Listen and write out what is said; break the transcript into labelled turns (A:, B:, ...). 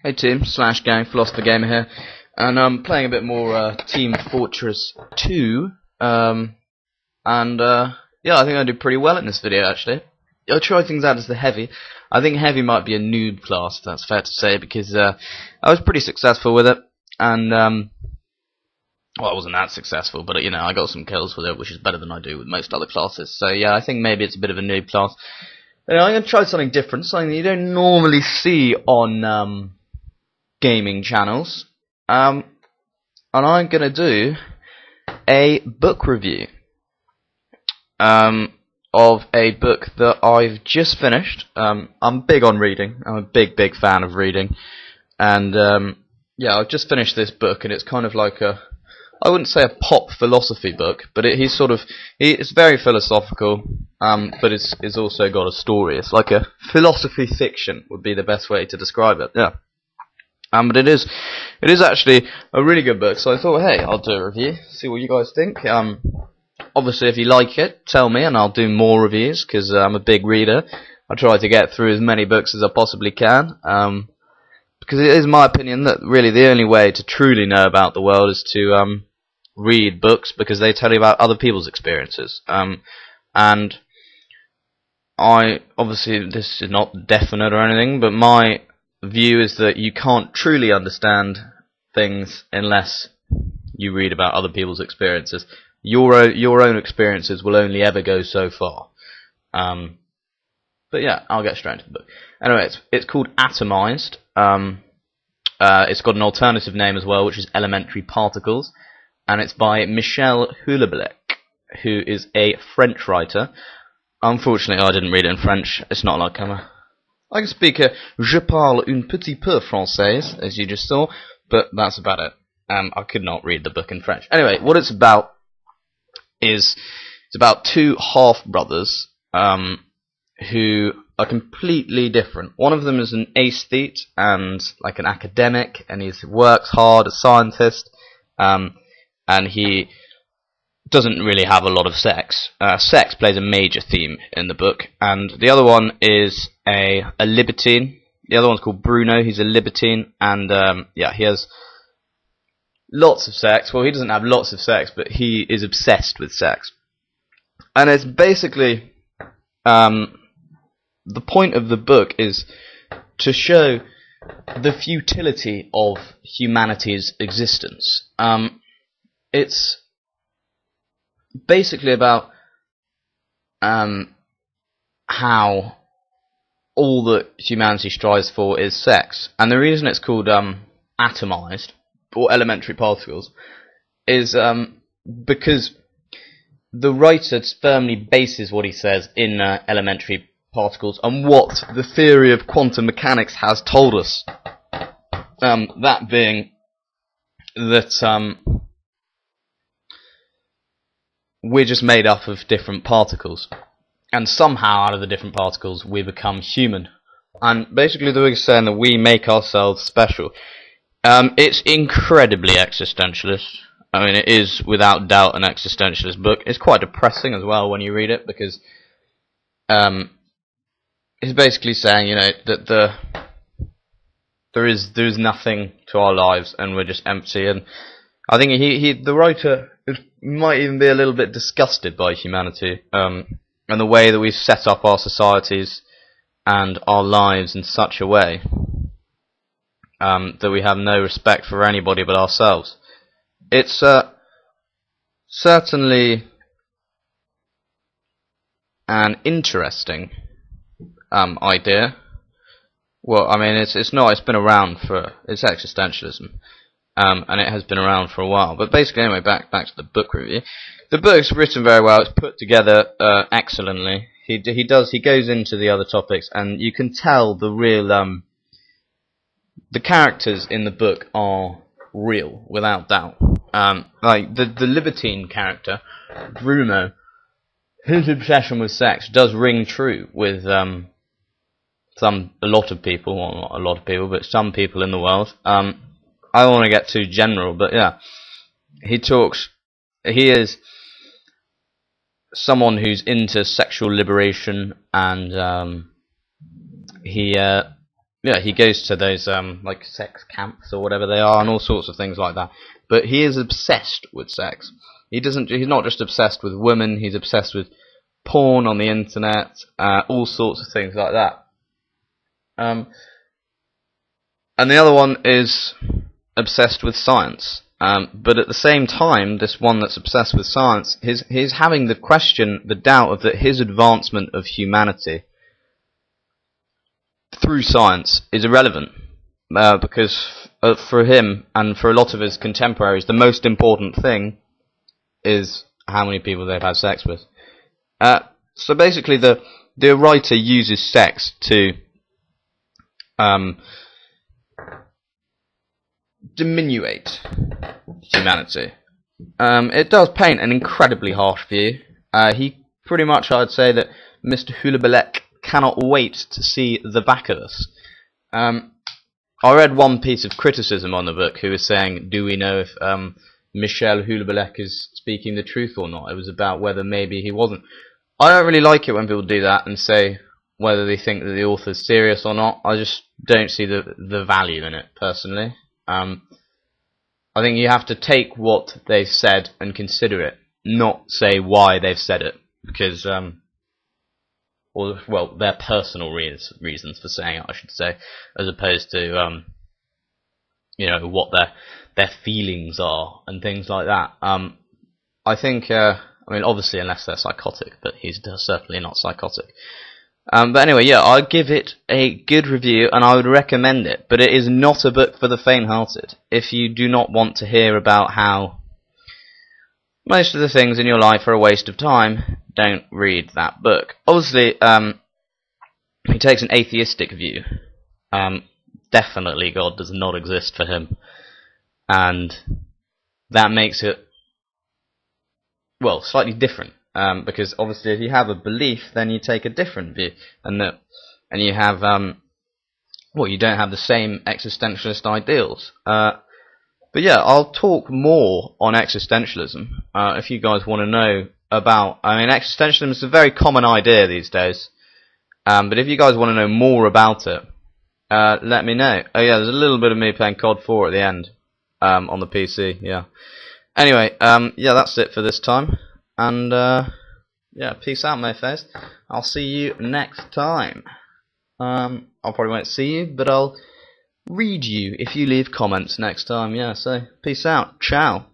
A: Hey team, Slash Gang, Philosopher Gamer here, and I'm playing a bit more Team Fortress 2, yeah, I think I did pretty well in this video actually. I'll try things out as the Heavy. I think Heavy might be a noob class, if that's fair to say, because I was pretty successful with it, and well, I wasn't that successful, but you know, I got some kills with it, which is better than I do with most other classes, so yeah, I think maybe it's a bit of a noob class. I'm going to try something different, something that you don't normally see on gaming channels, and I'm going to do a book review of a book that I've just finished. I'm big on reading. I'm a big fan of reading, and yeah, I've just finished this book, and it's kind of like a, I wouldn't say a pop philosophy book, but it's very philosophical, but it's also got a story. It's like a philosophy fiction would be the best way to describe it. Yeah. But it is actually a really good book, so I thought, hey, I'll do a review, see what you guys think. Obviously, if you like it, tell me, and I'll do more reviews, because I'm a big reader. I try to get through as many books as I possibly can, because it is my opinion that really the only way to truly know about the world is to read books, because they tell you about other people's experiences. And obviously, this is not definite or anything, but my view is that you can't truly understand things unless you read about other people's experiences. Your own experiences will only ever go so far. But yeah, I'll get straight into the book. Anyway, it's called Atomised. It's got an alternative name as well, which is Elementary Particles, and it's by Michel Houellebecq, who is a French writer. Unfortunately, I didn't read it in French. It's not like I can speak je parle un petit peu français, as you just saw, but that's about it. I could not read the book in French. Anyway, what it's about is it's about two half-brothers who are completely different. One of them is an aesthete and like an academic, and he works hard, a scientist, and he doesn't really have a lot of sex. Sex plays a major theme in the book, and the other one is a libertine. The other one's called Bruno. He's a libertine, and yeah, he has lots of sex. Well, he doesn't have lots of sex, but he is obsessed with sex. And it's basically the point of the book is to show the futility of humanity's existence. It's basically about how all that humanity strives for is sex, and the reason it's called atomized or elementary particles is because the writer firmly bases what he says in elementary particles on what the theory of quantum mechanics has told us. That being that we're just made up of different particles, and somehow out of the different particles we become human. And basically the book is saying that we make ourselves special. It's incredibly existentialist. I mean, it is without doubt an existentialist book. It's quite depressing as well when you read it, because it's basically saying, you know, that there is nothing to our lives and we're just empty. And I think the writer might even be a little bit disgusted by humanity, and the way that we've set up our societies and our lives in such a way that we have no respect for anybody but ourselves. It's certainly an interesting idea. Well, I mean, it's been around it's existentialism. And it has been around for a while. But basically, anyway, back to the book review. The book's written very well. It's put together excellently. He goes into the other topics, and you can tell the real the characters in the book are real, without doubt. Like the libertine character, Bruno, his obsession with sex does ring true with a lot of people, well, not a lot of people, but some people in the world. I don't want to get too general, but yeah, he is someone who's into sexual liberation, and he yeah, he goes to those like sex camps or whatever they are, and all sorts of things like that. But he is obsessed with sex. He's not just obsessed with women. He's obsessed with porn on the internet, all sorts of things like that. And the other one is obsessed with science. But at the same time, this one that's obsessed with science, he's having the question, the doubt of that his advancement of humanity through science is irrelevant. Because for him and for a lot of his contemporaries, the most important thing is how many people they've had sex with. So basically, the writer uses sex to diminuate humanity. It does paint an incredibly harsh view. He pretty much, I'd say that Mr. Houellebecq cannot wait to see the back of us. I read one piece of criticism on the book who was saying, do we know if Michel Houellebecq is speaking the truth or not? It was about whether maybe he wasn't. I don't really like it when people do that and say whether they think that the author's serious or not. I just don't see the value in it, personally. I think you have to take what they've said and consider it, not say why they've said it, because, or, well, their personal reasons for saying it, I should say, as opposed to, you know, what their feelings are and things like that. I think, I mean, obviously, unless they're psychotic, but he's certainly not psychotic. But anyway, yeah, I'd give it a good review, and I would recommend it, but it is not a book for the faint-hearted. If you do not want to hear about how most of the things in your life are a waste of time, don't read that book. Obviously, he takes an atheistic view. Definitely God does not exist for him, and that makes it, well, slightly different. Because obviously, if you have a belief, then you take a different view, and you have well, you don't have the same existentialist ideals. But yeah, I'll talk more on existentialism if you guys want to know about. I mean, existentialism is a very common idea these days, but if you guys want to know more about it, let me know. Oh yeah, there's a little bit of me playing COD 4 at the end on the PC. Yeah. Anyway, yeah, that's it for this time. And, yeah, peace out, mofos. I'll see you next time. I probably won't see you, but I'll read you if you leave comments next time. Yeah, so, peace out. Ciao.